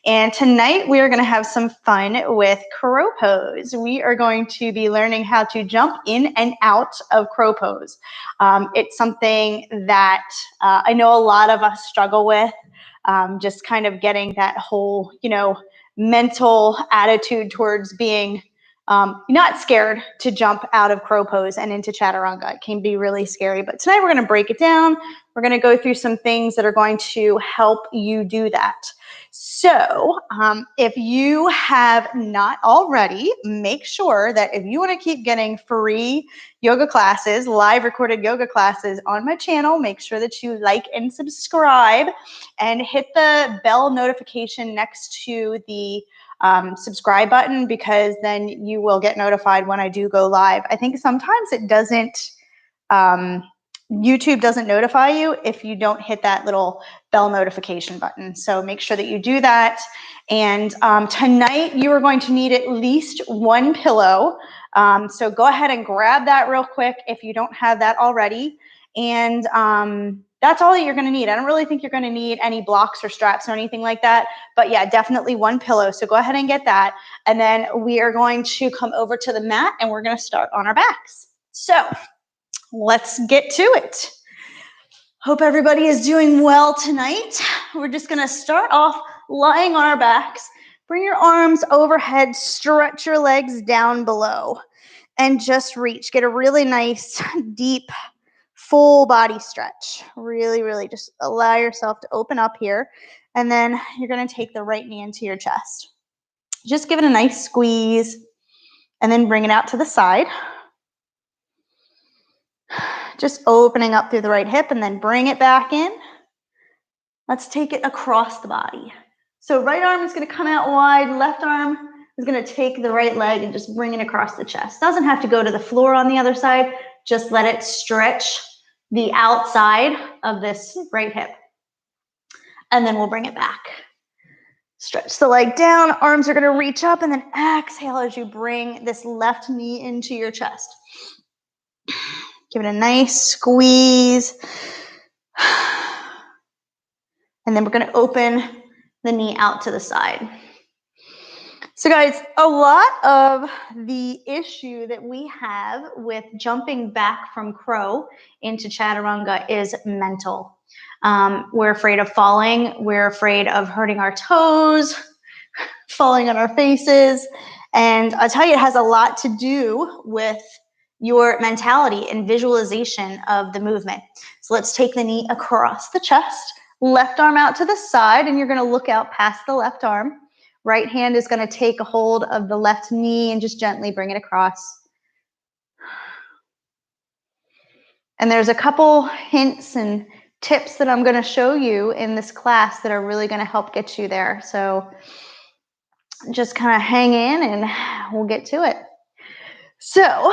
And tonight we are going to have some fun with crow pose. We are going to be learning how to jump in and out of crow pose. It's something that I know a lot of us struggle with, just kind of getting that whole, mental attitude towards being not scared to jump out of crow pose and into chaturanga. It can be really scary, but tonight we're going to break it down. We're going to go through some things that are going to help you do that. So if you have not already, make sure that if you want to keep getting free yoga classes, live recorded yoga classes on my channel, make sure that you like and subscribe and hit the bell notification next to the subscribe button, because then you will get notified when I do go live. I think sometimes it doesn't, YouTube doesn't notify you if you don't hit that little bell notification button. So make sure that you do that. And tonight you are going to need at least one pillow. So go ahead and grab that real quick if you don't have that already. And that's all that you're going to need. I don't really think you're going to need any blocks or straps or anything like that. But yeah, definitely one pillow. So go ahead and get that. And then we are going to come over to the mat and we're going to start on our backs. So let's get to it. Hope everybody is doing well tonight. We're just going to start off lying on our backs. Bring your arms overhead, stretch your legs down below, and just reach. Get a really nice, deep, full body stretch. Really, really just allow yourself to open up here. And then you're going to take the right knee into your chest. Just give it a nice squeeze and then bring it out to the side. Just opening up through the right hip and then bring it back in. Let's take it across the body. So right arm is going to come out wide. Left arm is going to take the right leg and just bring it across the chest. Doesn't have to go to the floor on the other side. Just let it stretch the outside of this right hip. And then we'll bring it back. Stretch the leg down. Arms are going to reach up, and then exhale as you bring this left knee into your chest. Give it a nice squeeze. And then we're going to open the knee out to the side. So guys, a lot of the issue that we have with jumping back from crow into chaturanga is mental. We're afraid of falling. We're afraid of hurting our toes, falling on our faces. And I'll tell you, it has a lot to do with your mentality and visualization of the movement. So let's take the knee across the chest, left arm out to the side, and you're going to look out past the left arm. Right hand is going to take a hold of the left knee and just gently bring it across. And there's a couple hints and tips that I'm going to show you in this class that are really going to help get you there. So just kind of hang in and we'll get to it. So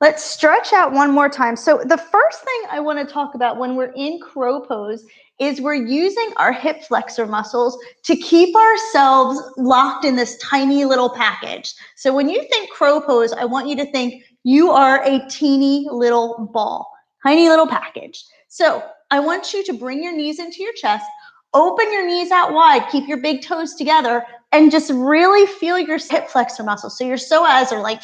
let's stretch out one more time. So the first thing I want to talk about when we're in crow pose is we're using our hip flexor muscles to keep ourselves locked in this tiny little package. So when you think crow pose, I want you to think you are a teeny little ball, tiny little package. So I want you to bring your knees into your chest, open your knees out wide, keep your big toes together, and just really feel your hip flexor muscles. So your psoas are like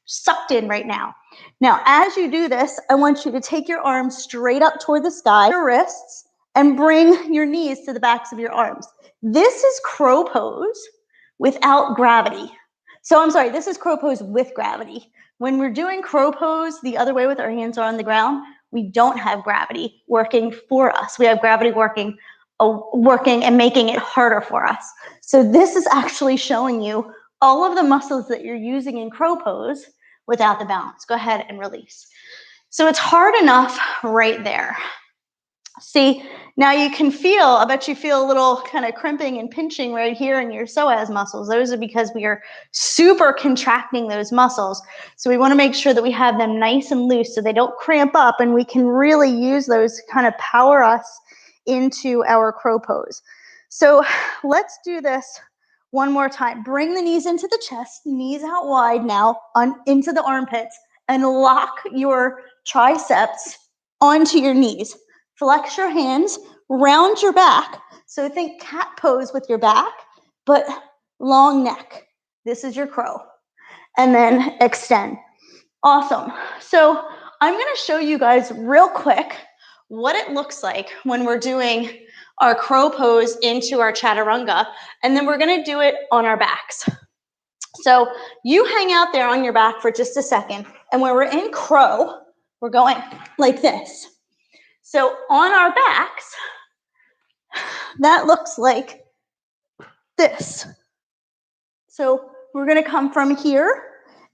sucked in right now. Now, as you do this, I want you to take your arms straight up toward the sky, your wrists, and bring your knees to the backs of your arms. This is crow pose without gravity. So I'm sorry, this is crow pose with gravity. When we're doing crow pose the other way with our hands are on the ground, we don't have gravity working for us. We have gravity working and making it harder for us. So this is actually showing you all of the muscles that you're using in crow pose without the balance. Go ahead and release. So it's hard enough right there. See, now you can feel, I bet you feel a little kind of crimping and pinching right here in your psoas muscles. Those are because we are super contracting those muscles. So we want to make sure that we have them nice and loose so they don't cramp up, and we can really use those to kind of power us into our crow pose. So let's do this one more time. Bring the knees into the chest, knees out wide now, into the armpits, and lock your triceps onto your knees. Flex your hands, round your back, So think cat pose with your back, but long neck. This is your crow. And then extend. Awesome. So I'm going to show you guys real quick what it looks like when we're doing our crow pose into our chaturanga, and then we're going to do it on our backs. So you hang out there on your back for just a second, and when we're in crow, we're going like this. So on our backs, that looks like this. So we're going to come from here,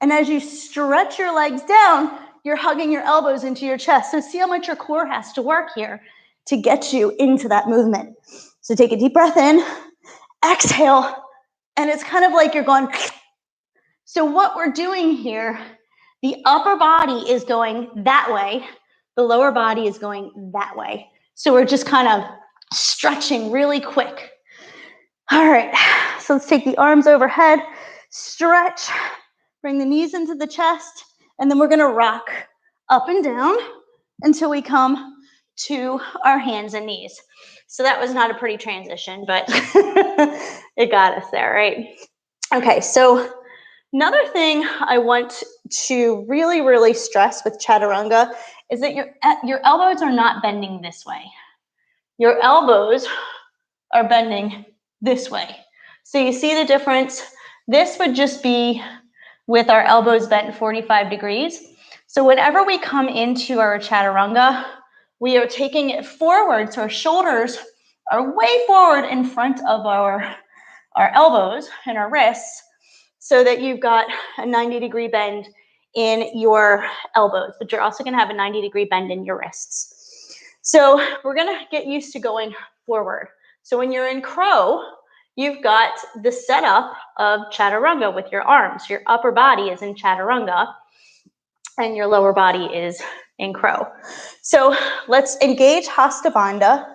and as you stretch your legs down, you're hugging your elbows into your chest. So see how much your core has to work here to get you into that movement. So take a deep breath in, exhale, and it's kind of like you're going. So what we're doing here, the upper body is going that way, the lower body is going that way. So we're just kind of stretching really quick. All right, so let's take the arms overhead, stretch, bring the knees into the chest, and then we're gonna rock up and down until we come to our hands and knees. So that was not a pretty transition, but it got us there, right? Okay, so another thing I want to really, really stress with chaturanga is that your elbows are not bending this way. Your elbows are bending this way. So you see the difference? This would just be with our elbows bent 45 degrees. So whenever we come into our chaturanga, we are taking it forward. So our shoulders are way forward in front of our elbows and our wrists, so that you've got a 90-degree bend in your elbows, but you're also going to have a 90-degree bend in your wrists. So we're going to get used to going forward. So when you're in crow, you've got the setup of chaturanga with your arms. Your upper body is in chaturanga, and your lower body is in crow. So let's engage Hasta Bandha.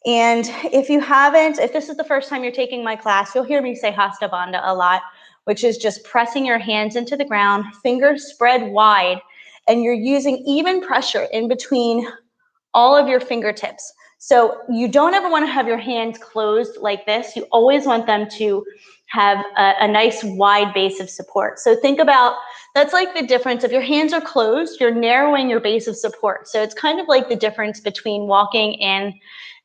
And if this is the first time you're taking my class, you'll hear me say Hasta Bandha a lot, which is just pressing your hands into the ground, fingers spread wide, and you're using even pressure in between all of your fingertips. So you don't ever want to have your hands closed like this. You always want them to have a nice wide base of support. So think about, that's like the difference. If your hands are closed, you're narrowing your base of support. So it's kind of like the difference between walking in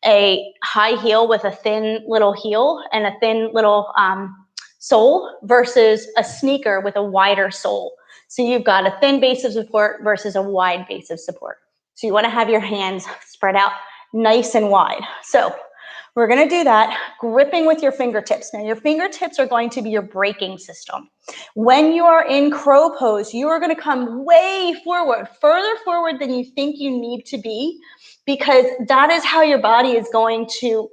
a high heel with a thin little heel and a thin little sole versus a sneaker with a wider sole. So you've got a thin base of support versus a wide base of support. So you want to have your hands spread out nice and wide. So we're going to do that, gripping with your fingertips. Now your fingertips are going to be your braking system. When you are in crow pose, you are going to come way forward, further forward than you think you need to be, because that is how your body is going to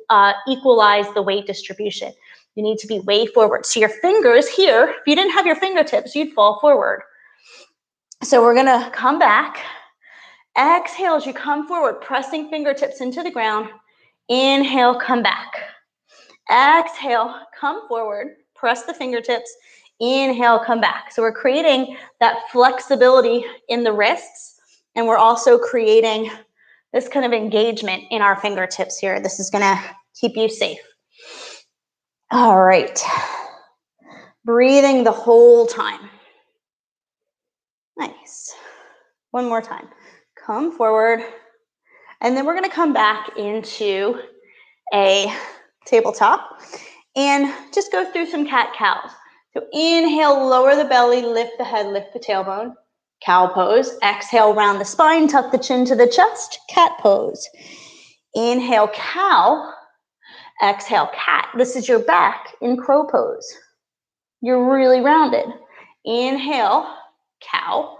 equalize the weight distribution. You need to be way forward. So your fingers here, if you didn't have your fingertips, you'd fall forward. So we're going to come back. Exhale as you come forward, pressing fingertips into the ground. Inhale, come back. Exhale, come forward, press the fingertips. Inhale, come back. So we're creating that flexibility in the wrists, and we're also creating this kind of engagement in our fingertips here. This is going to keep you safe. All right. Breathing the whole time. Nice. One more time. Come forward. And then we're going to come back into a tabletop and just go through some cat-cows. So inhale, lower the belly, lift the head, lift the tailbone. Cow pose. Exhale, round the spine, tuck the chin to the chest. Cat pose. Inhale, cow. Exhale, cat. This is your back in crow pose. You're really rounded. Inhale, cow.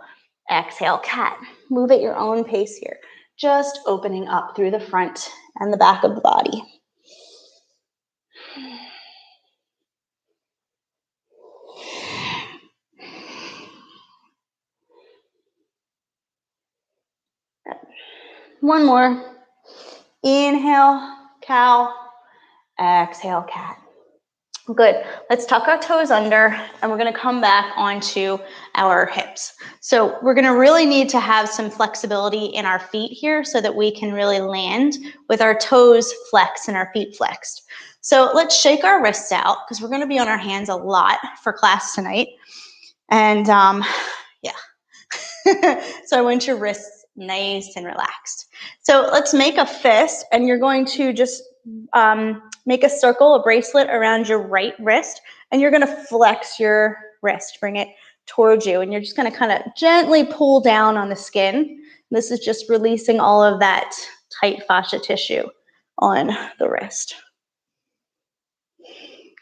Exhale, cat. Move at your own pace here. Just opening up through the front and the back of the body. One more. Inhale, cow. Exhale, cat. Good. Let's tuck our toes under and we're going to come back onto our hips. So we're going to really need to have some flexibility in our feet here so that we can really land with our toes flexed and our feet flexed. So let's shake our wrists out because we're going to be on our hands a lot for class tonight. And yeah. So I want your wrists nice and relaxed. So let's make a fist, and you're going to just make a circle, a bracelet around your right wrist, and you're going to flex your wrist, bring it towards you, and you're just going to kind of gently pull down on the skin. This is just releasing all of that tight fascia tissue on the wrist.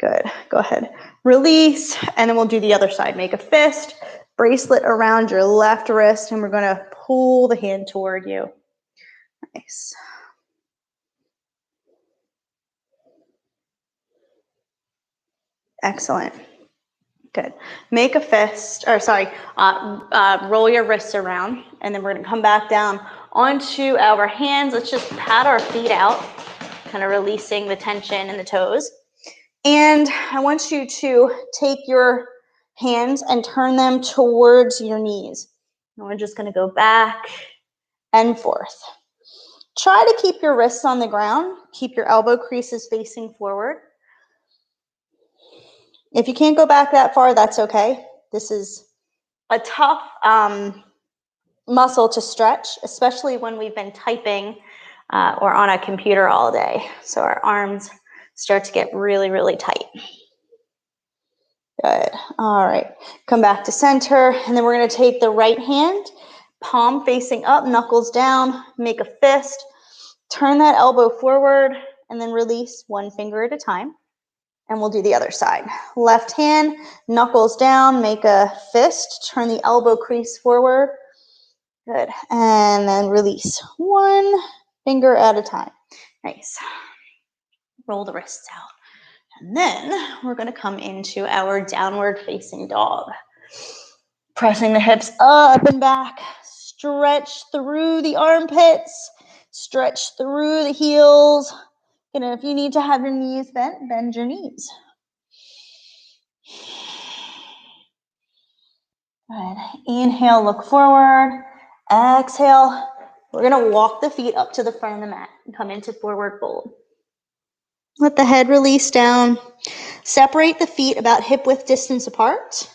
Good. Go ahead. Release, and then we'll do the other side. Make a fist, bracelet around your left wrist, and we're going to pull the hand toward you. Nice. Excellent. Good. Make a fist, or sorry, roll your wrists around, and then we're going to come back down onto our hands. Let's just pat our feet out, kind of releasing the tension in the toes. And I want you to take your hands and turn them towards your knees. And we're just going to go back and forth. Try to keep your wrists on the ground. Keep your elbow creases facing forward. If you can't go back that far, that's okay. This is a tough muscle to stretch, especially when we've been typing or on a computer all day. So our arms start to get really, really tight. Good. All right. Come back to center, and then we're going to take the right hand, palm facing up, knuckles down, make a fist, turn that elbow forward, and then release one finger at a time. And we'll do the other side. Left hand, knuckles down, make a fist, turn the elbow crease forward. Good. And then release one finger at a time. Nice. Roll the wrists out. And then we're going to come into our downward facing dog. Pressing the hips up and back. Stretch through the armpits. Stretch through the heels. And if you need to have your knees bent, bend your knees. Good. Inhale, look forward. Exhale. We're going to walk the feet up to the front of the mat and come into forward fold. Let the head release down. Separate the feet about hip width distance apart.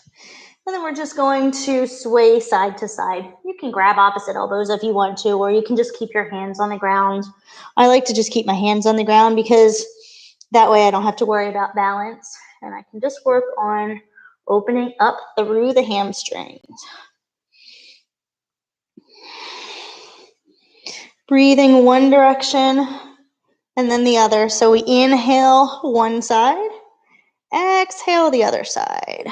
And then we're just going to sway side to side. You can grab opposite elbows if you want to, or you can just keep your hands on the ground. I like to just keep my hands on the ground because that way I don't have to worry about balance. And I can just work on opening up through the hamstrings. Breathing one direction and then the other. So we inhale one side, exhale the other side.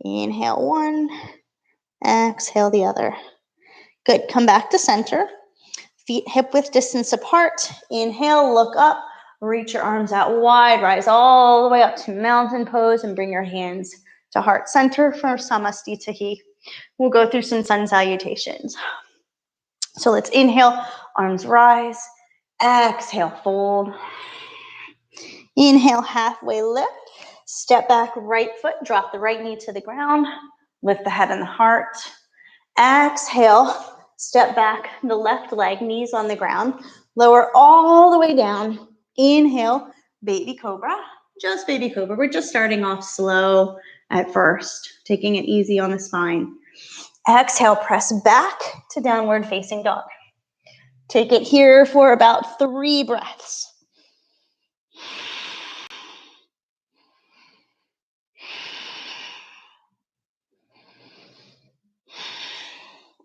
Inhale one, exhale the other. Good. Come back to center. Feet hip width distance apart. Inhale, look up, reach your arms out wide, rise all the way up to mountain pose, and bring your hands to heart center for Samastitihi. We'll go through some sun salutations. So let's inhale, arms rise, exhale, fold. Inhale, halfway lift. Step back, right foot, drop the right knee to the ground. Lift the head and the heart. Exhale, step back, the left leg, knees on the ground. Lower all the way down. Inhale, baby cobra. Just baby cobra. We're just starting off slow at first, taking it easy on the spine. Exhale, press back to downward facing dog. Take it here for about 3 breaths.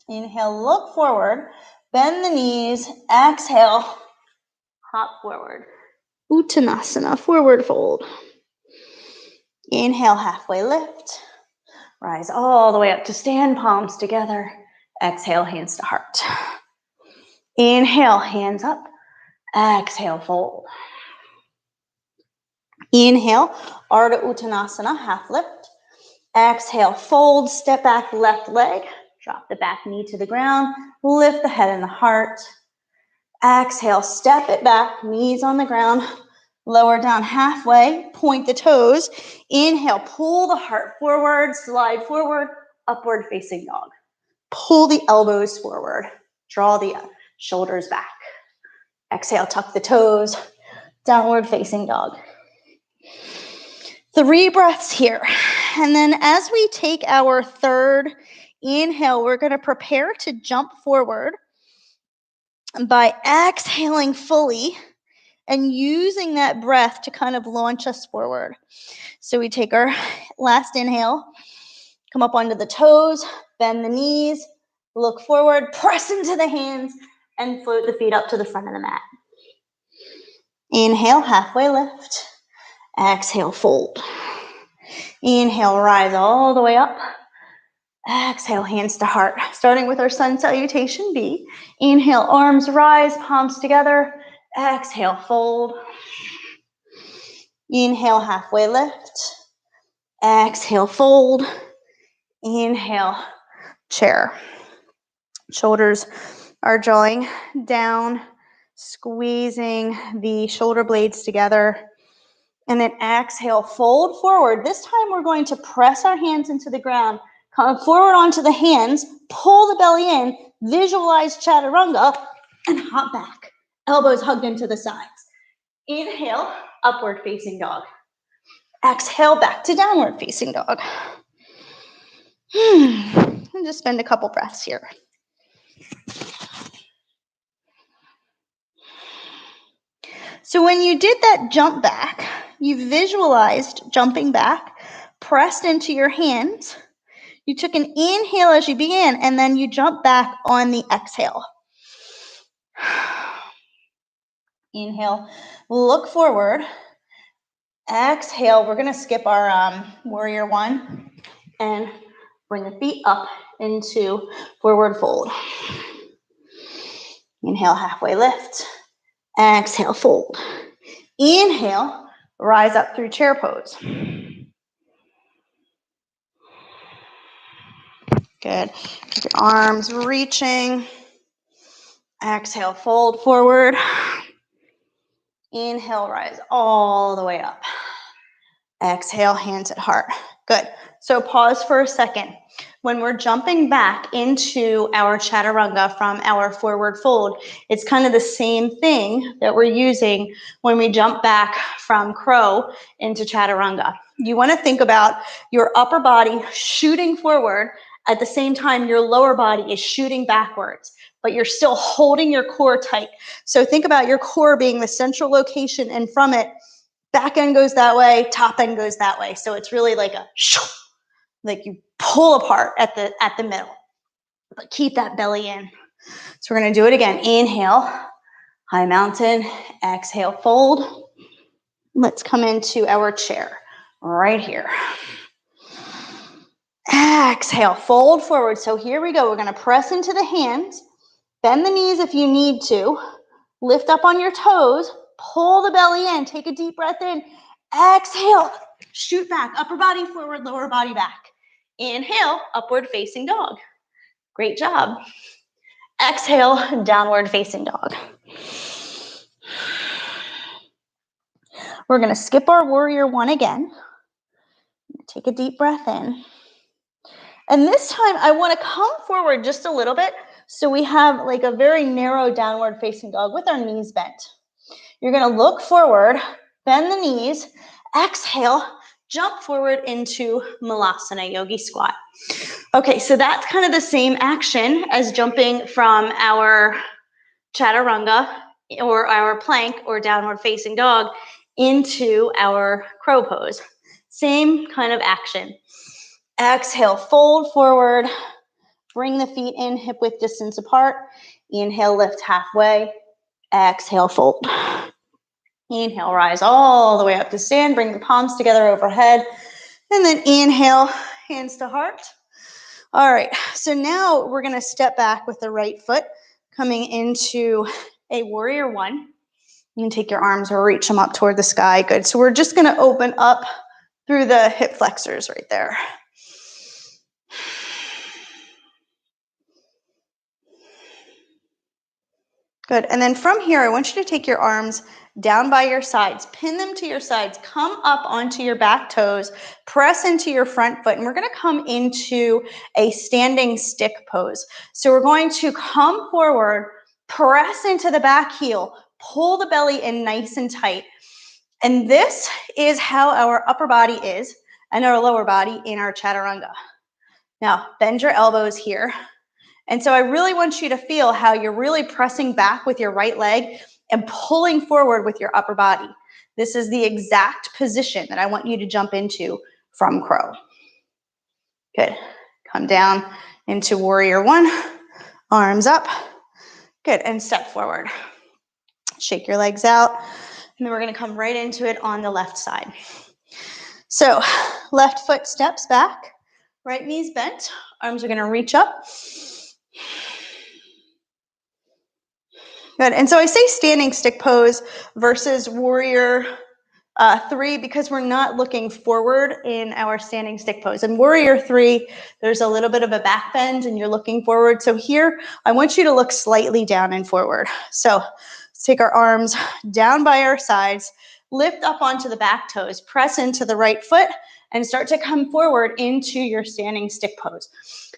Inhale, look forward, bend the knees, exhale, hop forward. Uttanasana, forward fold. Inhale, halfway lift. Rise all the way up to stand, palms together. Exhale, hands to heart. Inhale, hands up. Exhale, fold. Inhale, Ardha Uttanasana, half lift. Exhale, fold, step back, left leg. Drop the back knee to the ground. Lift the head and the heart. Exhale, step it back, knees on the ground. Lower down halfway, point the toes. Inhale, pull the heart forward, slide forward, upward facing dog. Pull the elbows forward, draw the shoulders back. Exhale, tuck the toes, downward facing dog. 3 breaths here. And then as we take our third inhale, we're going to prepare to jump forward by exhaling fully and using that breath to kind of launch us forward. So we take our last inhale, come up onto the toes, bend the knees, look forward, press into the hands, and float the feet up to the front of the mat. Inhale, halfway lift. Exhale, fold. Inhale, rise all the way up. Exhale, hands to heart. Starting with our sun salutation B. Inhale, arms rise, palms together. Exhale, fold. Inhale, halfway lift. Exhale, fold. Inhale, chair. Shoulders are drawing down, squeezing the shoulder blades together. And then exhale, fold forward. This time we're going to press our hands into the ground, come forward onto the hands, pull the belly in, visualize Chaturanga, and hop back. Elbows hugged into the sides. Inhale, upward facing dog. Exhale, back to downward facing dog. And just spend a couple breaths here. So when you did that jump back, you visualized jumping back, pressed into your hands. You took an inhale as you began, and then you jump back on the exhale. Inhale, look forward. Exhale, we're going to skip our warrior one and bring the feet up into forward fold. Inhale, halfway lift. Exhale, fold. Inhale, rise up through chair pose. Good. Keep your arms reaching. Exhale, fold forward. Inhale, rise all the way up. Exhale, hands at heart. Good. So pause for a second. When we're jumping back into our Chaturanga from our forward fold, it's kind of the same thing that we're using when we jump back from crow into Chaturanga. You want to think about your upper body shooting forward at the same time your lower body is shooting backwards, but you're still holding your core tight. So think about your core being the central location, and from it, back end goes that way, top end goes that way. So it's really like like you pull apart at the middle, but keep that belly in. So we're going to do it again. Inhale, high mountain. Exhale, fold. Let's come into our chair right here. Exhale, fold forward. So here we go. We're going to press into the hands, bend the knees if you need to, lift up on your toes, pull the belly in, take a deep breath in. Exhale, shoot back, upper body forward, lower body back. Inhale, upward facing dog. Great job. Exhale, downward facing dog. We're going to skip our warrior one again. Take a deep breath in. And this time I want to come forward just a little bit so we have like a very narrow downward facing dog with our knees bent. You're going to look forward, bend the knees, exhale, jump forward into Malasana, yogi squat. Okay, so that's kind of the same action as jumping from our Chaturanga or our plank or downward facing dog into our crow pose. Same kind of action. Exhale, fold forward, bring the feet in hip width distance apart. Inhale, lift halfway. Exhale, fold. Inhale, rise all the way up to stand. Bring the palms together overhead. And then inhale, hands to heart. All right, so now we're going to step back with the right foot, coming into a warrior one. You can take your arms or reach them up toward the sky. Good. So we're just going to open up through the hip flexors right there. Good. And then from here, I want you to take your arms down by your sides. Pin them to your sides. Come up onto your back toes. Press into your front foot. And we're going to come into a standing stick pose. So we're going to come forward, press into the back heel, pull the belly in nice and tight. And this is how our upper body is and our lower body in our Chaturanga. Now, bend your elbows here. And so I really want you to feel how you're really pressing back with your right leg and pulling forward with your upper body. This is the exact position that I want you to jump into from crow. Good. Come down into warrior one, arms up. Good, and step forward. Shake your legs out, and then we're gonna come right into it on the left side. So left foot steps back, right knee's bent, arms are gonna reach up. Good, and so I say standing stick pose versus warrior three because we're not looking forward in our standing stick pose. In warrior three, there's a little bit of a back bend and you're looking forward. So here, I want you to look slightly down and forward. So let's take our arms down by our sides, lift up onto the back toes, press into the right foot, and start to come forward into your standing stick pose.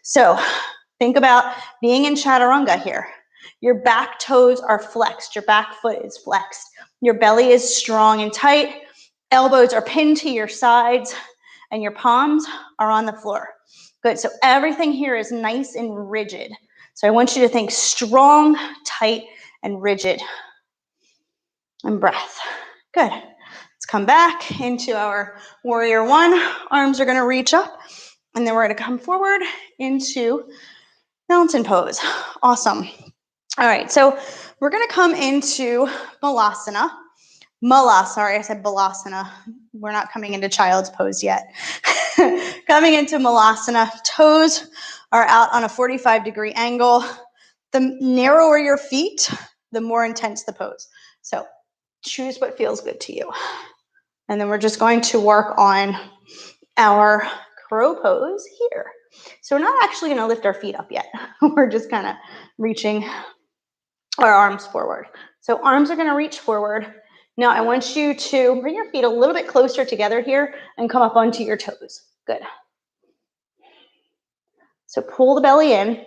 So think about being in Chaturanga here. Your back toes are flexed. Your back foot is flexed. Your belly is strong and tight. Elbows are pinned to your sides and your palms are on the floor. Good. So everything here is nice and rigid. So I want you to think strong, tight, and rigid. And breath. Good. Let's come back into our warrior one. Arms are going to reach up and then we're going to come forward into mountain pose. Awesome. All right, so we're going to come into Balasana. Sorry, I said Balasana. We're not coming into child's pose yet. Coming into Malasana, toes are out on a 45-degree angle. The narrower your feet, the more intense the pose. So choose what feels good to you. And then we're just going to work on our crow pose here. So we're not actually going to lift our feet up yet. We're just kind of reaching our arms forward. So arms are going to reach forward. Now I want you to bring your feet a little bit closer together here and come up onto your toes. Good. So pull the belly in.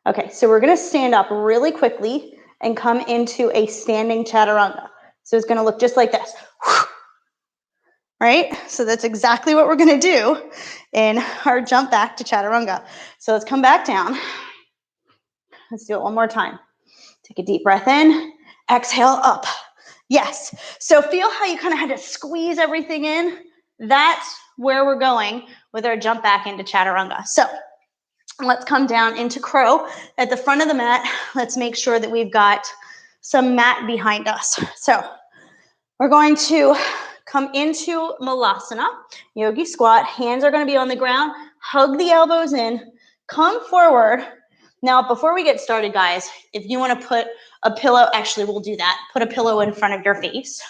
Okay, so we're going to stand up really quickly and come into a standing Chaturanga. So it's going to look just like this. Right? So that's exactly what we're going to do in our jump back to Chaturanga. So let's come back down. Let's do it one more time. Take a deep breath in, exhale up. Yes. So feel how you kind of had to squeeze everything in. That's where we're going with our jump back into Chaturanga. So let's come down into crow. At the front of the mat, let's make sure that we've got some mat behind us. So we're going to come into Malasana, yogi squat. Hands are going to be on the ground. Hug the elbows in. Come forward. Now, before we get started, guys, if you want to put a pillow, actually, we'll do that. Put a pillow in front of your face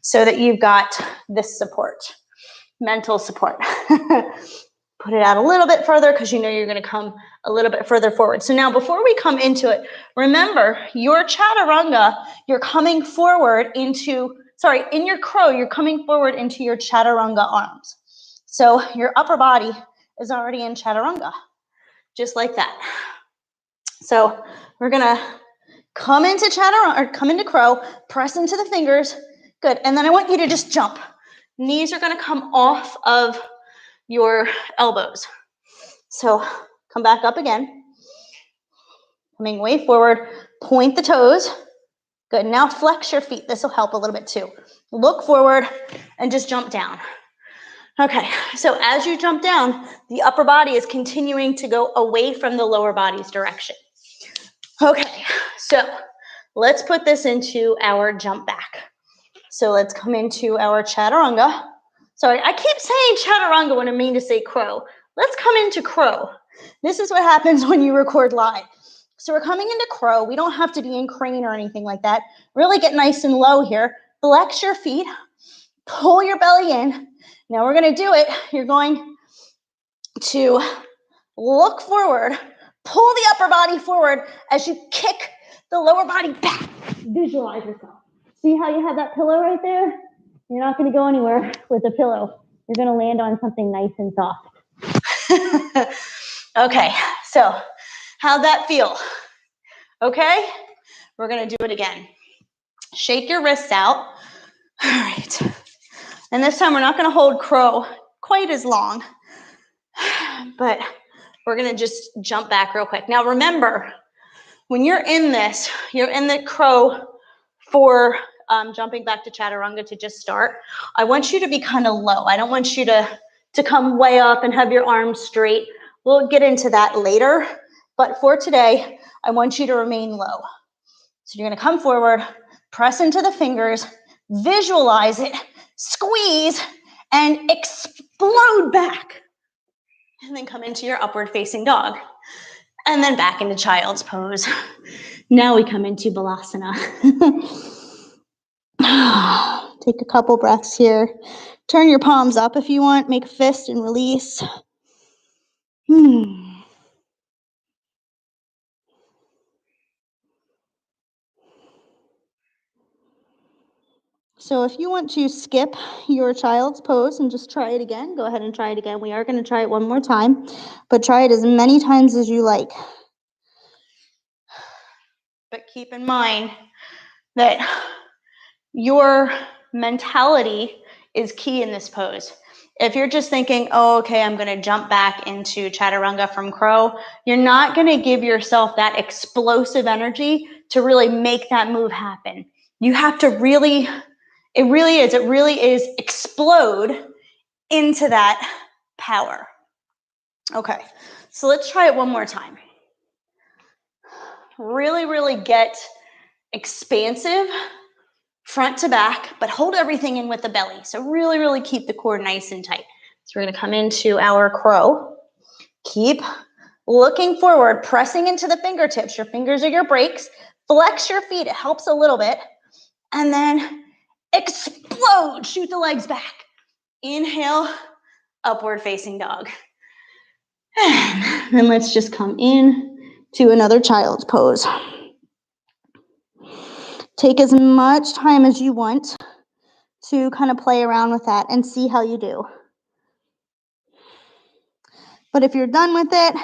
so that you've got this support, mental support. Put it out a little bit further because you know you're going to come a little bit further forward. So now before we come into it, remember your Chaturanga, you're coming forward into, in your crow, you're coming forward into your Chaturanga arms. So your upper body is already in Chaturanga, just like that. So we're going to come into Chaturanga, or come into crow, press into the fingers. Good. And then I want you to just jump. Knees are going to come off of your elbows. So come back up again. Coming way forward. Point the toes. Good. Now flex your feet. This will help a little bit too. Look forward and just jump down. Okay. So as you jump down, the upper body is continuing to go away from the lower body's direction. Okay. So let's put this into our jump back. So let's come into our Chaturanga. Sorry, I keep saying Chaturanga when I mean to say crow. Let's come into crow. This is what happens when you record live. So we're coming into crow. We don't have to be in crane or anything like that. Really get nice and low here. Flex your feet. Pull your belly in. Now we're going to do it. You're going to look forward. Pull the upper body forward as you kick the lower body back. Visualize yourself. See how you have that pillow right there? You're not going to go anywhere with a pillow. You're going to land on something nice and soft. Okay, so how'd that feel? Okay, we're going to do it again. Shake your wrists out. All right. And this time we're not going to hold crow quite as long, but we're going to just jump back real quick. Now remember, when you're in this, you're in the crow for jumping back to Chaturanga to just start. I want you to be kind of low. I don't want you to come way up and have your arms straight. We'll get into that later, but for today, I want you to remain low. So you're going to come forward, press into the fingers, visualize it, squeeze, and explode back. And then come into your upward facing dog. And then back into child's pose. Now we come into Balasana. Take a couple breaths here. Turn your palms up if you want. Make a fist and release. So if you want to skip your child's pose and just try it again, go ahead and try it again. We are going to try it one more time, but try it as many times as you like. But keep in mind that your mentality is key in this pose. If you're just thinking, oh, okay, I'm going to jump back into Chaturanga from crow, you're not going to give yourself that explosive energy to really make that move happen. You have to really, it really is explode into that power. Okay, so let's try it one more time. Really, really get expansive front to back, but hold everything in with the belly. So really, really keep the core nice and tight. So we're going to come into our crow. Keep looking forward, pressing into the fingertips. Your fingers are your brakes. Flex your feet. It helps a little bit. And then explode. Shoot the legs back. Inhale, upward facing dog. And then let's just come in to another child's pose. Take as much time as you want to kind of play around with that and see how you do. But if you're done with it,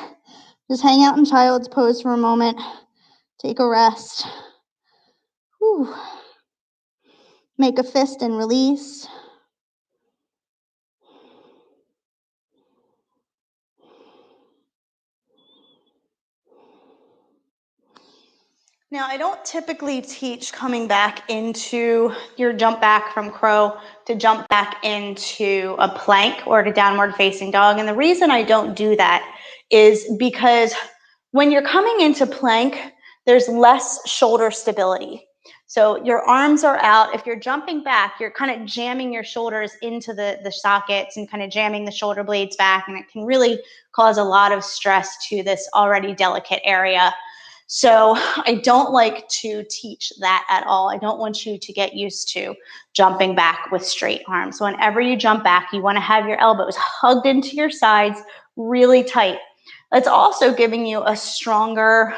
just hang out in child's pose for a moment. Take a rest. Whew. Make a fist and release. Now, I don't typically teach coming back into your jump back from crow to jump back into a plank or to downward facing dog. And the reason I don't do that is because when you're coming into plank, there's less shoulder stability. So your arms are out. If you're jumping back, you're kind of jamming your shoulders into the sockets and kind of jamming the shoulder blades back. And it can really cause a lot of stress to this already delicate area. So I don't like to teach that at all. I don't want you to get used to jumping back with straight arms. Whenever you jump back, you want to have your elbows hugged into your sides really tight. That's also giving you a stronger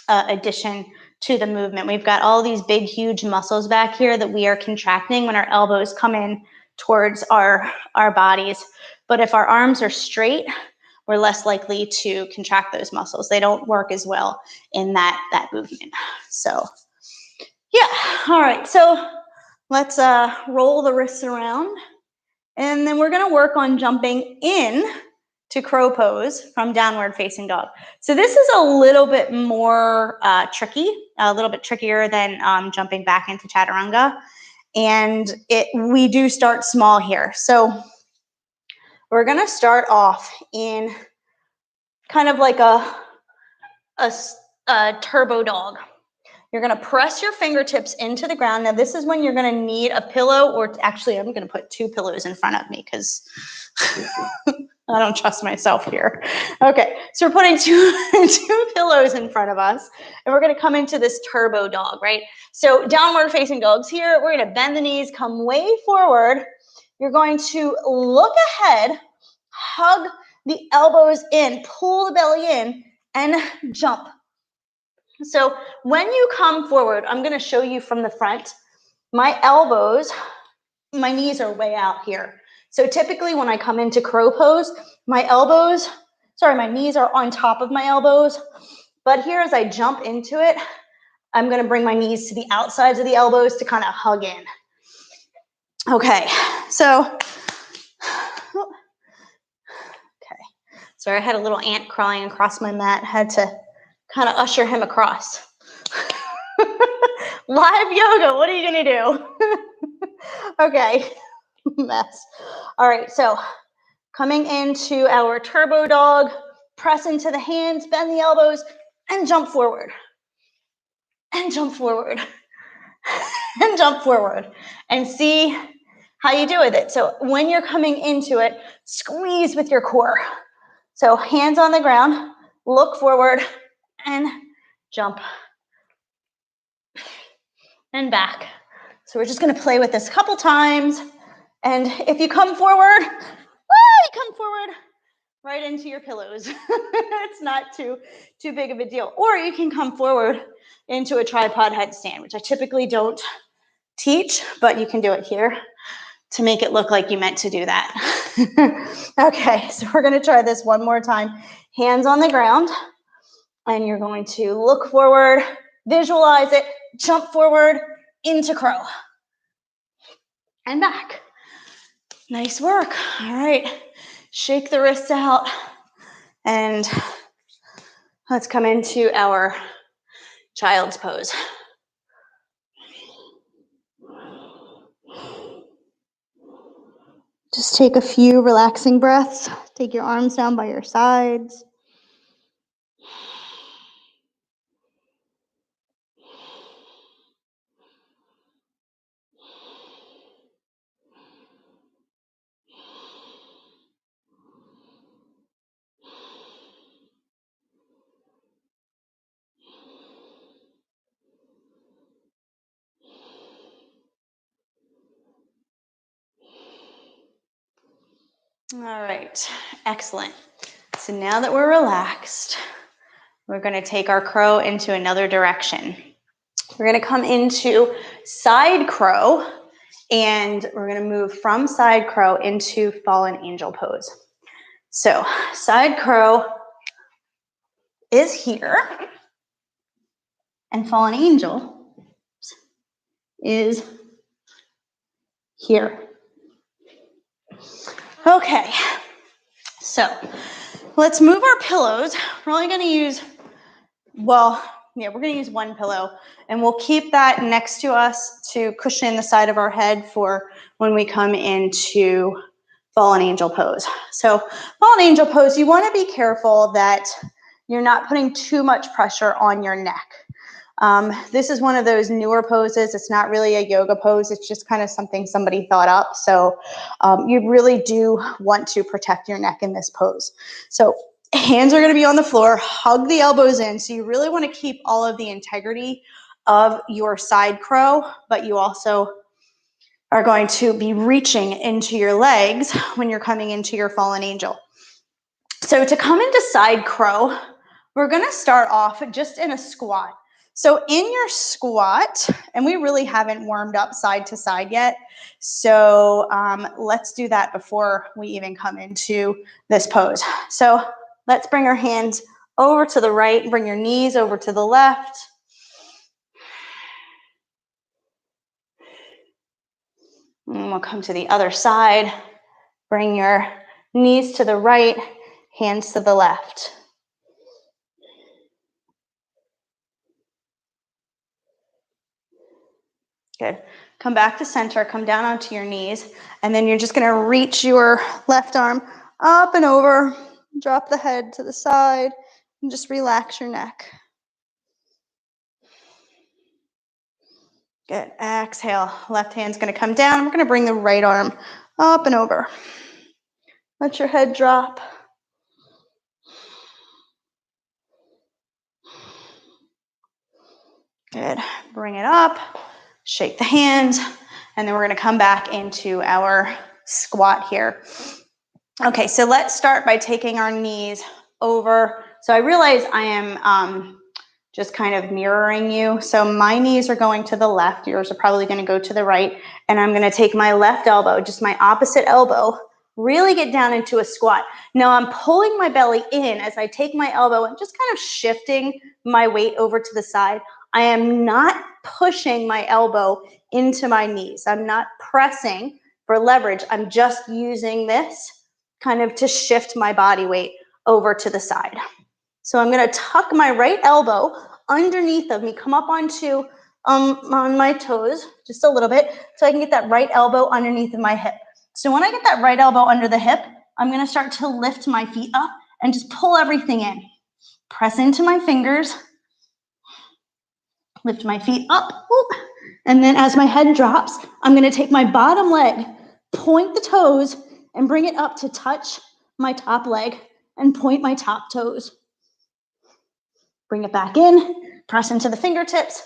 addition to the movement. We've got all these big, huge muscles back here that we are contracting when our elbows come in towards our bodies. But if our arms are straight, we're less likely to contract those muscles. They don't work as well in that movement. So yeah, all right. So let's roll the wrists around. And then we're gonna work on jumping in to crow pose from downward facing dog. So this is a little bit more tricky, a little bit trickier than jumping back into Chaturanga. And we do start small here. So we're gonna start off in kind of like a turbo dog. You're going to press your fingertips into the ground. Now, this is when you're going to need a pillow, or actually, I'm going to put two pillows in front of me because I don't trust myself here. Okay, so we're putting two pillows in front of us, and we're going to come into this turbo dog, right? So downward facing dogs here. We're going to bend the knees, come way forward. You're going to look ahead, hug the elbows in, pull the belly in, and jump. So when you come forward, I'm going to show you from the front. My elbows, my knees are way out here. So typically when I come into crow pose, my knees are on top of my elbows. But here as I jump into it, I'm going to bring my knees to the outsides of the elbows to kind of hug in. Okay, so, sorry, I had a little ant crawling across my mat. I had to kind of usher him across. Live yoga, what are you going to do? Okay, mess. All right, so coming into our turbo dog, press into the hands, bend the elbows, and jump forward. And jump forward. And jump forward. And see how you do with it. So when you're coming into it, squeeze with your core. So hands on the ground, look forward, and jump. And back. So we're just going to play with this a couple times. And if you come forward, you come forward right into your pillows. It's not too big of a deal. Or you can come forward into a tripod headstand, which I typically don't teach, but you can do it here to make it look like you meant to do that. Okay, so we're going to try this one more time. Hands on the ground, and you're going to look forward, visualize it, jump forward into crow. And back. Nice work. All right, shake the wrists out, and let's come into our child's pose. Just take a few relaxing breaths. Take your arms down by your sides. All right, excellent. So now that we're relaxed, we're going to take our crow into another direction. We're going to come into side crow, and we're going to move from side crow into fallen angel pose. So side crow is here, and fallen angel is here. Okay, so let's move our pillows. We're only going to use, we're going to use one pillow, and we'll keep that next to us to cushion the side of our head for when we come into fallen angel pose. So fallen angel pose, you want to be careful that you're not putting too much pressure on your neck. This is one of those newer poses. It's not really a yoga pose. It's just kind of something somebody thought up. So you really do want to protect your neck in this pose. So hands are going to be on the floor. Hug the elbows in. So you really want to keep all of the integrity of your side crow, but you also are going to be reaching into your legs when you're coming into your fallen angel. So to come into side crow, we're going to start off just in a squat. So in your squat, and we really haven't warmed up side to side yet, so let's do that before we even come into this pose. So let's bring our hands over to the right, bring your knees over to the left. And we'll come to the other side. Bring your knees to the right, hands to the left. Good. Come back to center, come down onto your knees, and then you're just going to reach your left arm up and over, drop the head to the side, and just relax your neck. Good. Exhale. Left hand's going to come down. We're going to bring the right arm up and over. Let your head drop. Good. Bring it up. Shake the hands, and then we're going to come back into our squat here. Okay, so let's start by taking our knees over. So I realize I am just kind of mirroring you. So my knees are going to the left. Yours are probably going to go to the right. And I'm going to take my left elbow, just my opposite elbow, really get down into a squat. Now I'm pulling my belly in as I take my elbow and just kind of shifting my weight over to the side. I am not pushing my elbow into my knees. I'm not pressing for leverage. I'm just using this kind of to shift my body weight over to the side. So I'm going to tuck my right elbow underneath of me, come up onto on my toes just a little bit so I can get that right elbow underneath of my hip. So when I get that right elbow under the hip, I'm going to start to lift my feet up and just pull everything in. Press into my fingers, lift my feet up, and then as my head drops, I'm going to take my bottom leg, point the toes, and bring it up to touch my top leg and point my top toes. Bring it back in, press into the fingertips,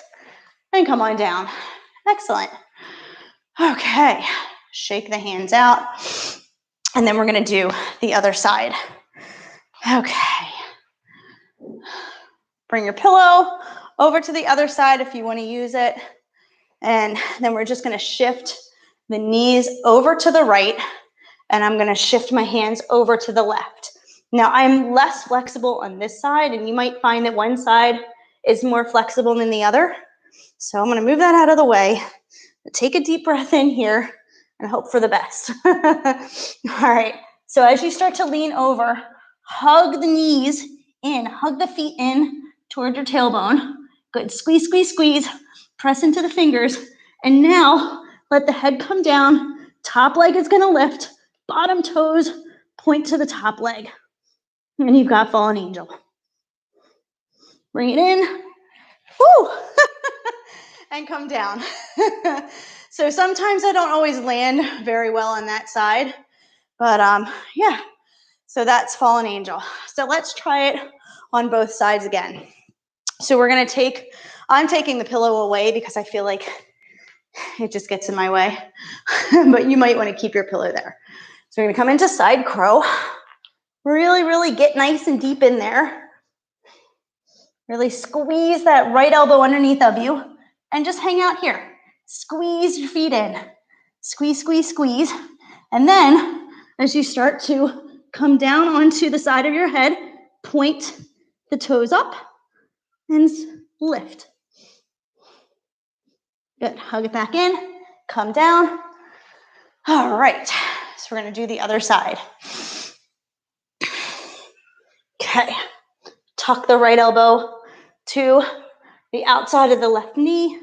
and come on down. Excellent. Okay, shake the hands out, and then we're going to do the other side. Okay. Bring your pillow over to the other side if you want to use it, and then we're just going to shift the knees over to the right, and I'm going to shift my hands over to the left. Now, I'm less flexible on this side, and you might find that one side is more flexible than the other. So I'm going to move that out of the way. Take a deep breath in here and hope for the best. All right. So as you start to lean over, hug the knees in, hug the feet in toward your tailbone. Good. Squeeze, squeeze, squeeze. Press into the fingers. And now let the head come down. Top leg is going to lift. Bottom toes point to the top leg. And you've got fallen angel. Bring it in. Woo! And come down. So sometimes I don't always land very well on that side. But yeah, so that's fallen angel. So let's try it on both sides again. So we're going to I'm taking the pillow away because I feel like it just gets in my way. But you might want to keep your pillow there. So we're going to come into side crow. Really, really get nice and deep in there. Really squeeze that right elbow underneath of you and just hang out here. Squeeze your feet in. Squeeze, squeeze, squeeze. And then as you start to come down onto the side of your head, point the toes up and lift. Good. Hug it back in. Come down. All right. So we're going to do the other side. Okay. Tuck the right elbow to the outside of the left knee.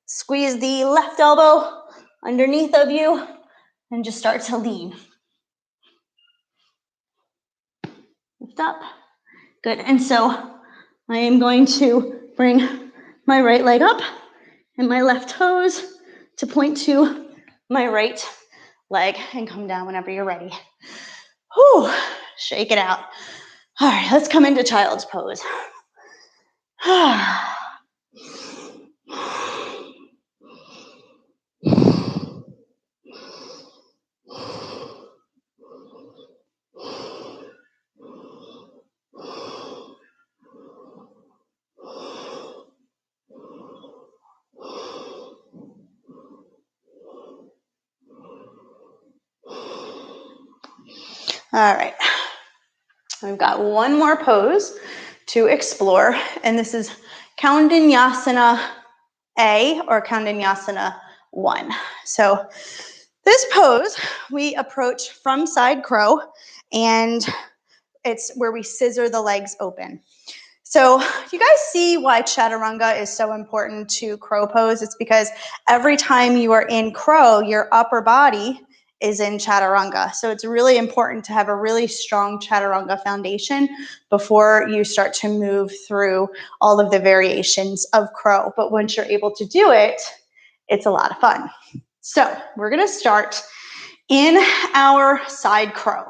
Squeeze the left elbow underneath of you and just start to lean. Lift up. Good. And so I am going to bring my right leg up and my left toes to point to my right leg and come down whenever you're ready. Whew. Shake it out. All right, let's come into child's pose. All right, we've got one more pose to explore, and this is Koundinyasana A or Koundinyasana 1. So this pose, we approach from side crow, and it's where we scissor the legs open. So you guys see why Chaturanga is so important to crow pose? It's because every time you are in crow, your upper body is in Chaturanga. So it's really important to have a really strong Chaturanga foundation before you start to move through all of the variations of crow. But once you're able to do it, it's a lot of fun. So we're going to start in our side crow.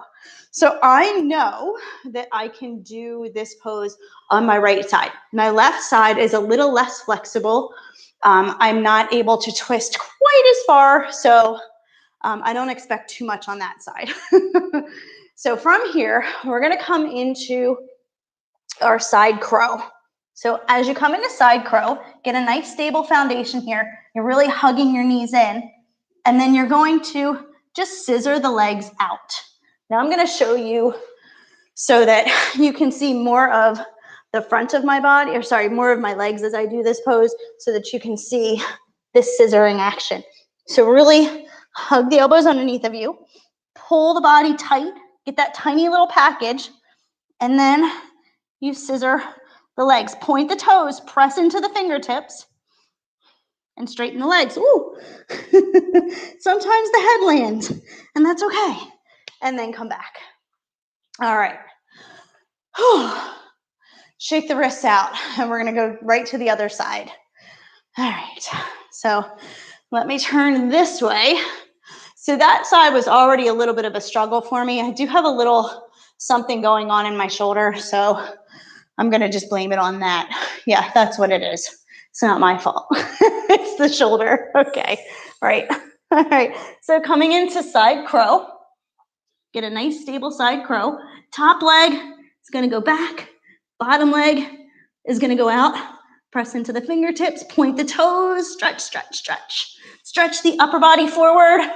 So I know that I can do this pose on my right side. My left side is a little less flexible. I'm not able to twist quite as far, so I don't expect too much on that side. So from here, we're going to come into our side crow. So as you come into side crow, get a nice stable foundation here. You're really hugging your knees in, and then you're going to just scissor the legs out. Now I'm going to show you so that you can see more of the front of my body, or sorry, more of my legs as I do this pose, so that you can see this scissoring action. So really hug the elbows underneath of you, pull the body tight, get that tiny little package, and then you scissor the legs. Point the toes, press into the fingertips, and straighten the legs. Ooh. Sometimes the head lands, and that's okay. And then come back. All right. Shake the wrists out, and we're going to go right to the other side. All right. So let me turn this way. So that side was already a little bit of a struggle for me. I do have a little something going on in my shoulder, so I'm going to just blame it on that. Yeah, that's what it is. It's not my fault. It's the shoulder. Okay. All right. All right. So coming into side crow, get a nice stable side crow. Top leg is going to go back. Bottom leg is going to go out. Press into the fingertips. Point the toes. Stretch, stretch, stretch. Stretch the upper body forward.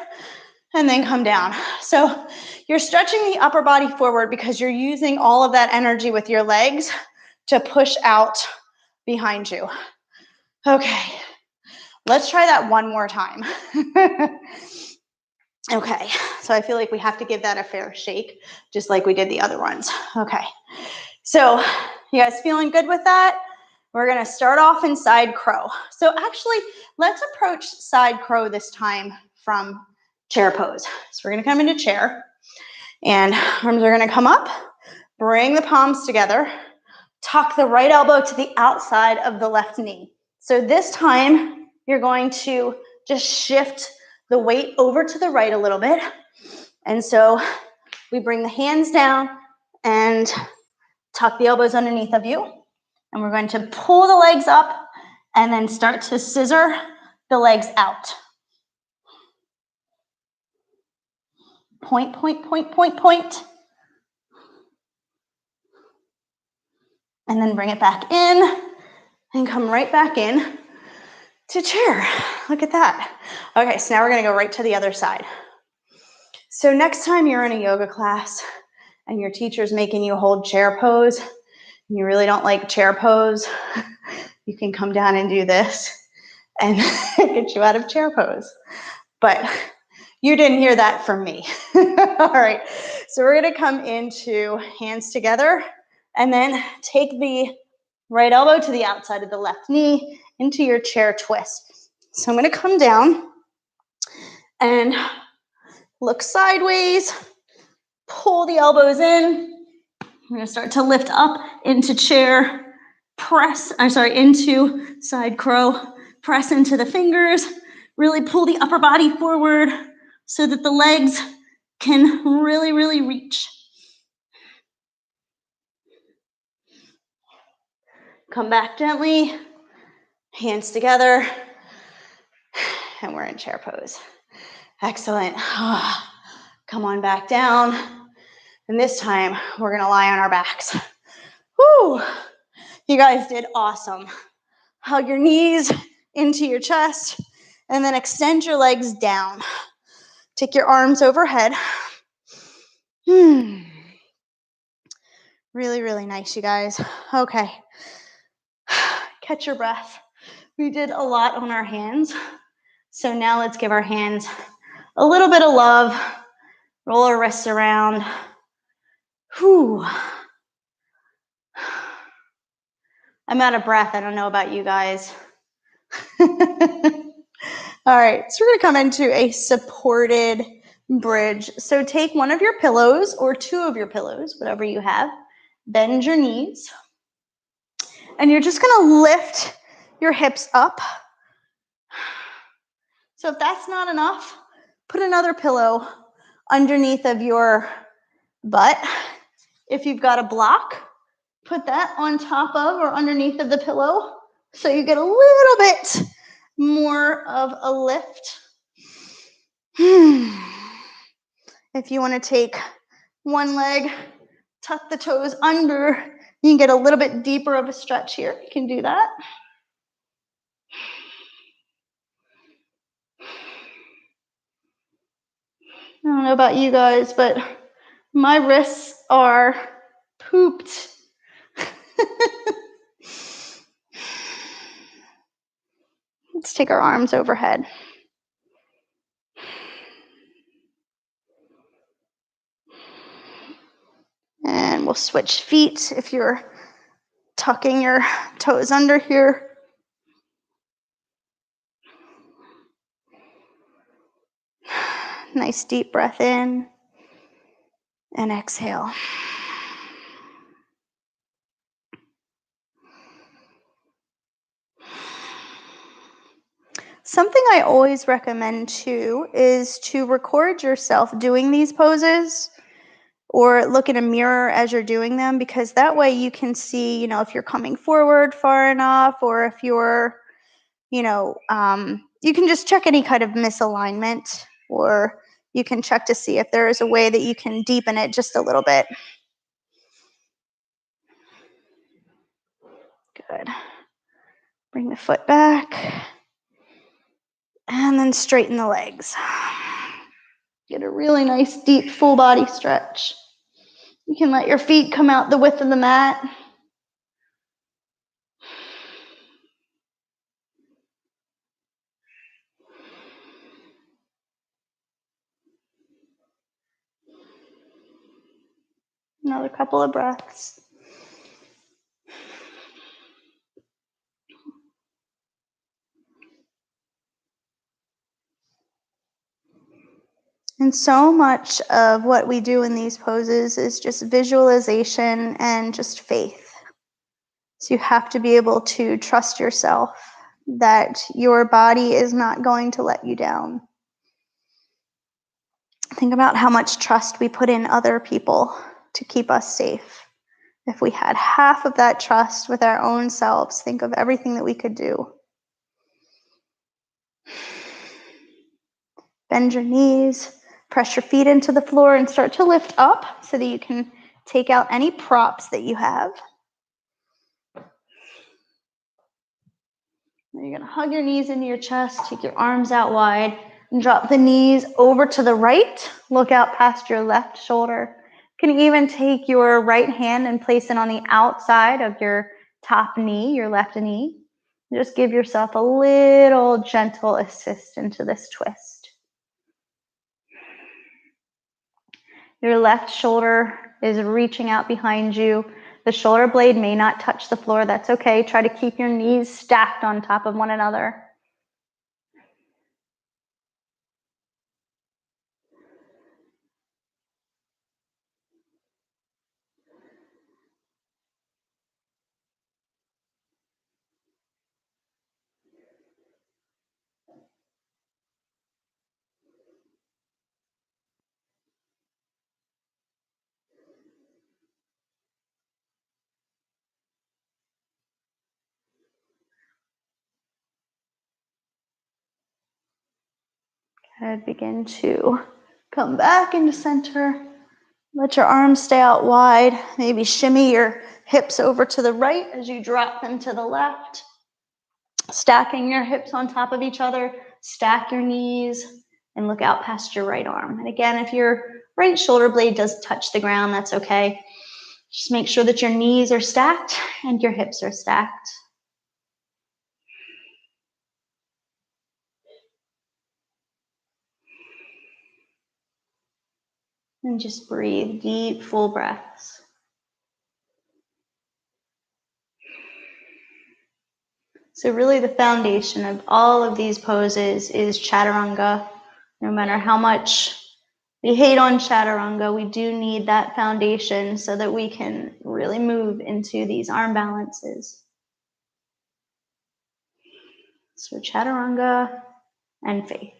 And then come down. So you're stretching the upper body forward because you're using all of that energy with your legs to push out behind you. Okay, let's try that one more time. Okay, so I feel like we have to give that a fair shake, just like we did the other ones. Okay, so you guys feeling good with that? We're gonna start off in side crow. So actually, let's approach side crow this time from chair pose. So we're gonna come into chair, and arms are gonna come up, bring the palms together, tuck the right elbow to the outside of the left knee. So this time, you're going to just shift the weight over to the right a little bit. And so we bring the hands down and tuck the elbows underneath of you. And we're going to pull the legs up and then start to scissor the legs out. Point, point, point, point, point. And then bring it back in and come right back in to chair. Look at that. Okay, so now we're gonna go right to the other side. So next time you're in a yoga class and your teacher's making you hold chair pose, and you really don't like chair pose, you can come down and do this and get you out of chair pose. But you didn't hear that from me. All right, so we're gonna come into hands together and then take the right elbow to the outside of the left knee into your chair twist. So I'm gonna come down and look sideways, pull the elbows in. I'm gonna start to lift up into chair, into side crow, press into the fingers, really pull the upper body forward so that the legs can really, really reach. Come back gently, hands together, and we're in chair pose. Excellent. Come on back down. And this time, we're gonna lie on our backs. Woo! You guys did awesome. Hug your knees into your chest, and then extend your legs down. Take your arms overhead. Really, really nice, you guys. Okay. Catch your breath. We did a lot on our hands. So now let's give our hands a little bit of love. Roll our wrists around. Whew. I'm out of breath. I don't know about you guys. All right, so we're gonna come into a supported bridge. So take one of your pillows or two of your pillows, whatever you have. Bend your knees. And you're just gonna lift your hips up. So if that's not enough, put another pillow underneath of your butt. If you've got a block, put that on top of or underneath of the pillow so you get a little bit more of a lift. If you want to take one leg, tuck the toes under You can get a little bit deeper of a stretch here. You can do that. I don't know about you guys, but my wrists are pooped. Let's take our arms overhead. And we'll switch feet if you're tucking your toes under here. Nice deep breath in and exhale. Something I always recommend too is to record yourself doing these poses or look in a mirror as you're doing them, because that way you can see, if you're coming forward far enough, or if you're, you can just check any kind of misalignment, or you can check to see if there is a way that you can deepen it just a little bit. Good. Bring the foot back. And then straighten the legs. Get a really nice, deep, full body stretch. You can let your feet come out the width of the mat. Another couple of breaths. And so much of what we do in these poses is just visualization and just faith. So you have to be able to trust yourself that your body is not going to let you down. Think about how much trust we put in other people to keep us safe. If we had half of that trust with our own selves, think of everything that we could do. Bend your knees, press your feet into the floor, and start to lift up so that you can take out any props that you have. You're going to hug your knees into your chest, take your arms out wide, and drop the knees over to the right. Look out past your left shoulder. You can even take your right hand and place it on the outside of your top knee, your left knee. Just give yourself a little gentle assist into this twist. Your left shoulder is reaching out behind you. The shoulder blade may not touch the floor. That's okay. Try to keep your knees stacked on top of one another. Good. Begin to come back into center. Let your arms stay out wide. Maybe shimmy your hips over to the right as you drop them to the left. Stacking your hips on top of each other. Stack your knees and look out past your right arm. And again, if your right shoulder blade does touch the ground, that's okay. Just make sure that your knees are stacked and your hips are stacked. And just breathe deep, full breaths. So really the foundation of all of these poses is Chaturanga. No matter how much we hate on Chaturanga, we do need that foundation so that we can really move into these arm balances. So Chaturanga and faith.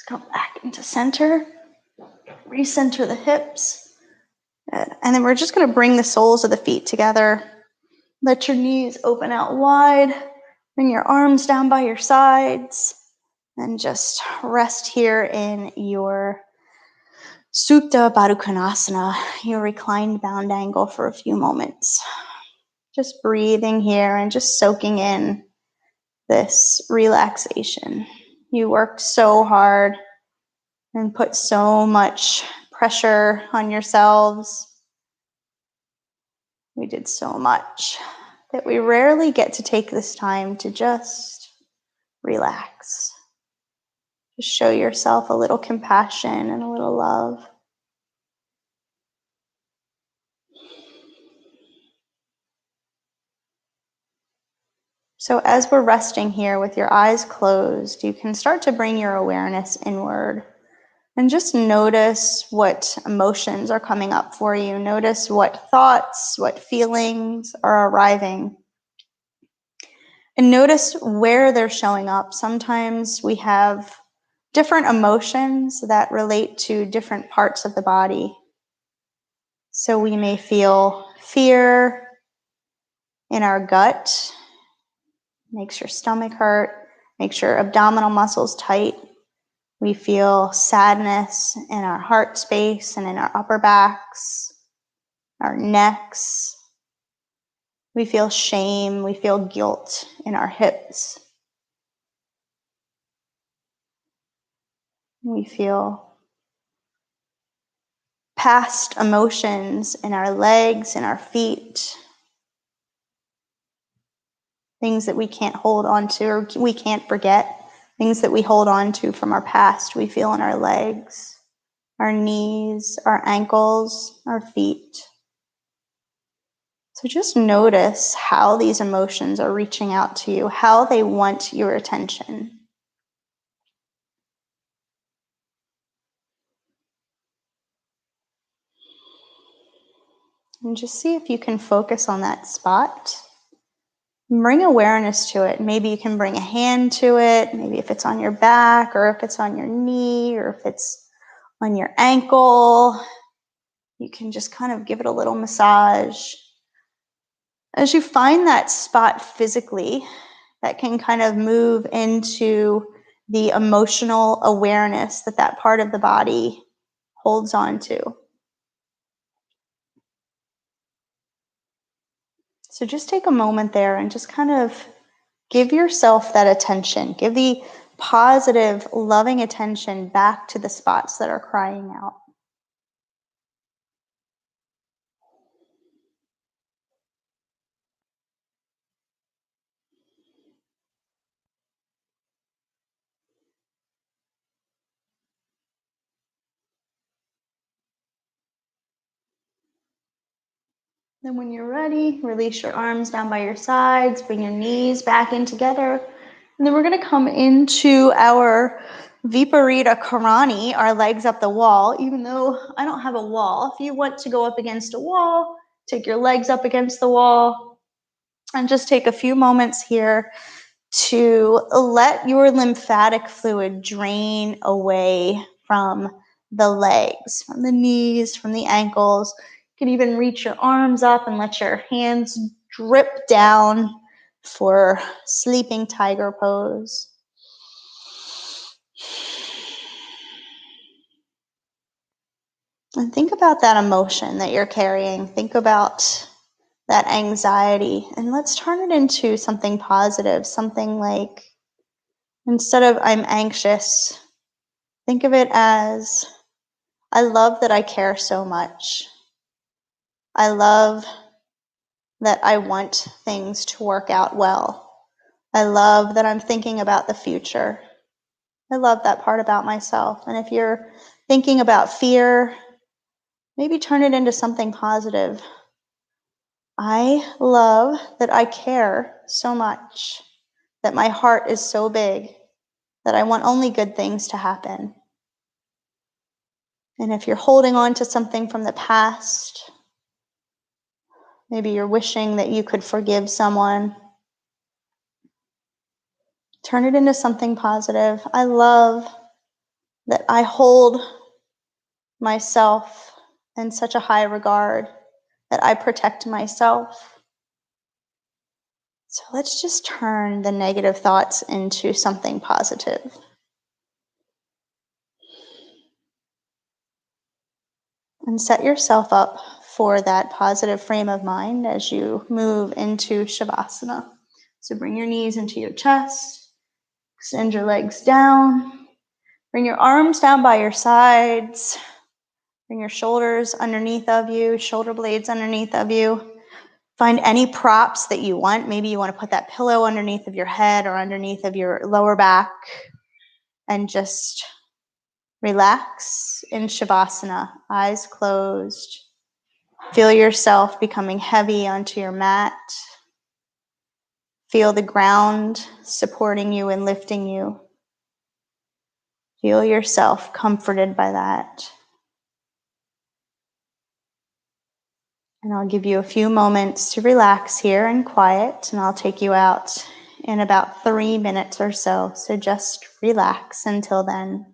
Let's come back into center. Recenter the hips. Good. And then we're just going to bring the soles of the feet together. Let your knees open out wide. Bring your arms down by your sides. And just rest here in your Supta Baddha Konasana, your reclined bound angle for a few moments. Just breathing here and just soaking in this relaxation. You worked so hard and put so much pressure on yourselves. We did so much that we rarely get to take this time to just relax. Just show yourself a little compassion and a little love. So as we're resting here with your eyes closed, you can start to bring your awareness inward and just notice what emotions are coming up for you. Notice what thoughts, what feelings are arriving. And notice where they're showing up. Sometimes we have different emotions that relate to different parts of the body. So we may feel fear in our gut, makes your stomach hurt, makes your abdominal muscles tight. We feel sadness in our heart space and in our upper backs, our necks. We feel shame, we feel guilt in our hips. We feel past emotions in our legs and our feet. Things that we can't hold on to or we can't forget. Things that we hold on to from our past, we feel in our legs, our knees, our ankles, our feet. So just notice how these emotions are reaching out to you, how they want your attention. And just see if you can focus on that spot. Bring awareness to it. Maybe you can bring a hand to it. Maybe if it's on your back or if it's on your knee or if it's on your ankle, you can just kind of give it a little massage. As you find that spot physically, that can kind of move into the emotional awareness that that part of the body holds on to. So just take a moment there and just kind of give yourself that attention. Give the positive, loving attention back to the spots that are crying out. Then when you're ready, release your arms down by your sides, bring your knees back in together. And then we're going to come into our Viparita Karani, our legs up the wall. Even though I don't have a wall, if you want to go up against a wall, take your legs up against the wall and just take a few moments here to let your lymphatic fluid drain away from the legs, from the knees, from the ankles. You can even reach your arms up and let your hands drip down for sleeping tiger pose. And think about that emotion that you're carrying. Think about that anxiety, and let's turn it into something positive, something like, instead of I'm anxious, think of it as, I love that I care so much. I love that I want things to work out well. I love that I'm thinking about the future. I love that part about myself. And if you're thinking about fear, maybe turn it into something positive. I love that I care so much, that my heart is so big, that I want only good things to happen. And if you're holding on to something from the past, maybe you're wishing that you could forgive someone, turn it into something positive. I love that I hold myself in such a high regard, that I protect myself. So let's just turn the negative thoughts into something positive. And set yourself up for that positive frame of mind as you move into Shavasana. So bring your knees into your chest, extend your legs down, bring your arms down by your sides, bring your shoulders underneath of you, shoulder blades underneath of you. Find any props that you want. Maybe you want to put that pillow underneath of your head or underneath of your lower back and just relax in Shavasana, eyes closed. Feel yourself becoming heavy onto your mat. Feel the ground supporting you and lifting you. Feel yourself comforted by that. And I'll give you a few moments to relax here and quiet, and I'll take you out in about 3 minutes or so. So just relax until then.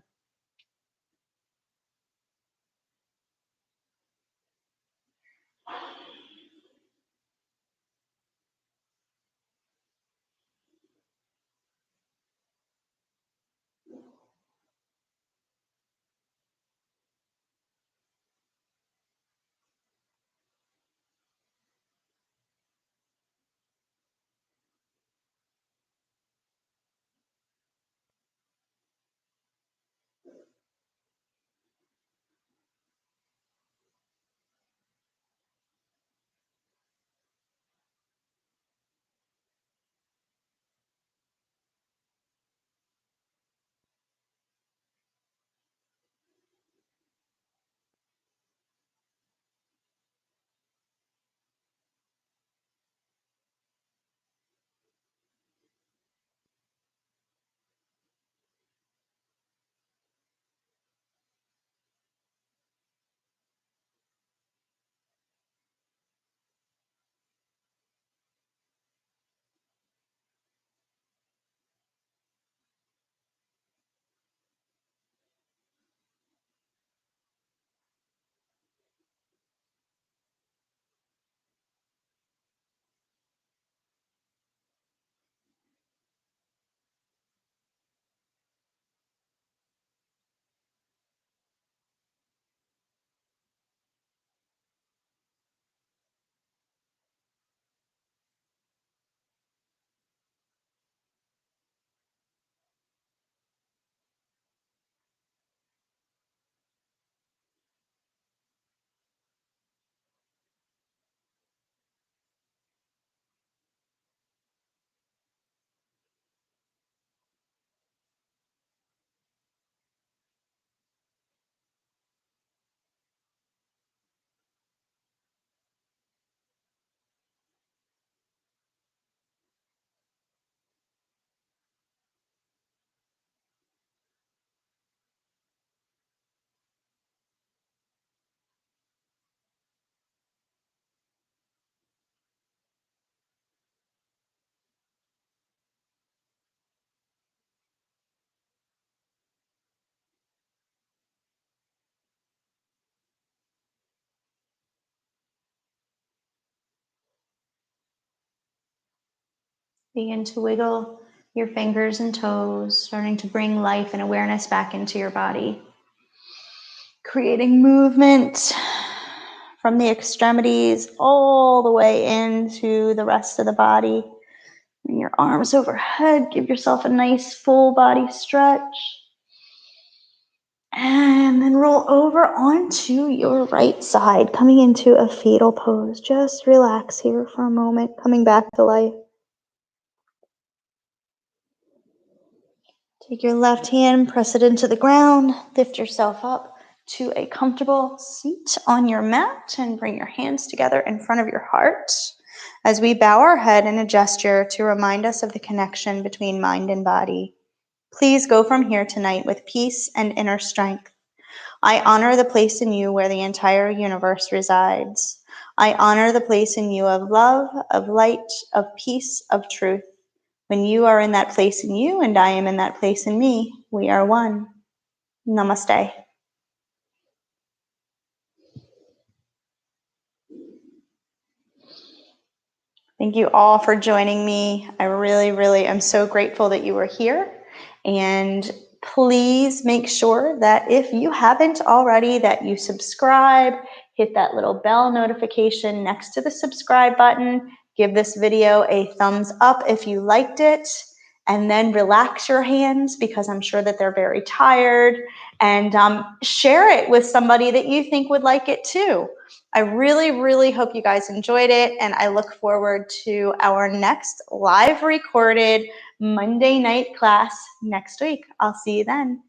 Begin to wiggle your fingers and toes, starting to bring life and awareness back into your body. Creating movement from the extremities all the way into the rest of the body. Bring your arms overhead. Give yourself a nice full body stretch. And then roll over onto your right side, coming into a fetal pose. Just relax here for a moment, coming back to life. Take your left hand, press it into the ground, lift yourself up to a comfortable seat on your mat, and bring your hands together in front of your heart as we bow our head in a gesture to remind us of the connection between mind and body. Please go from here tonight with peace and inner strength. I honor the place in you where the entire universe resides. I honor the place in you of love, of light, of peace, of truth. When you are in that place in you and I am in that place in me, we are one. Namaste. Thank you all for joining me. I really, really am so grateful that you were here. And please make sure that if you haven't already, that you subscribe, hit that little bell notification next to the subscribe button, give this video a thumbs up if you liked it, and then relax your hands because I'm sure that they're very tired, and share it with somebody that you think would like it too. I really, really hope you guys enjoyed it, and I look forward to our next live recorded Monday night class next week. I'll see you then.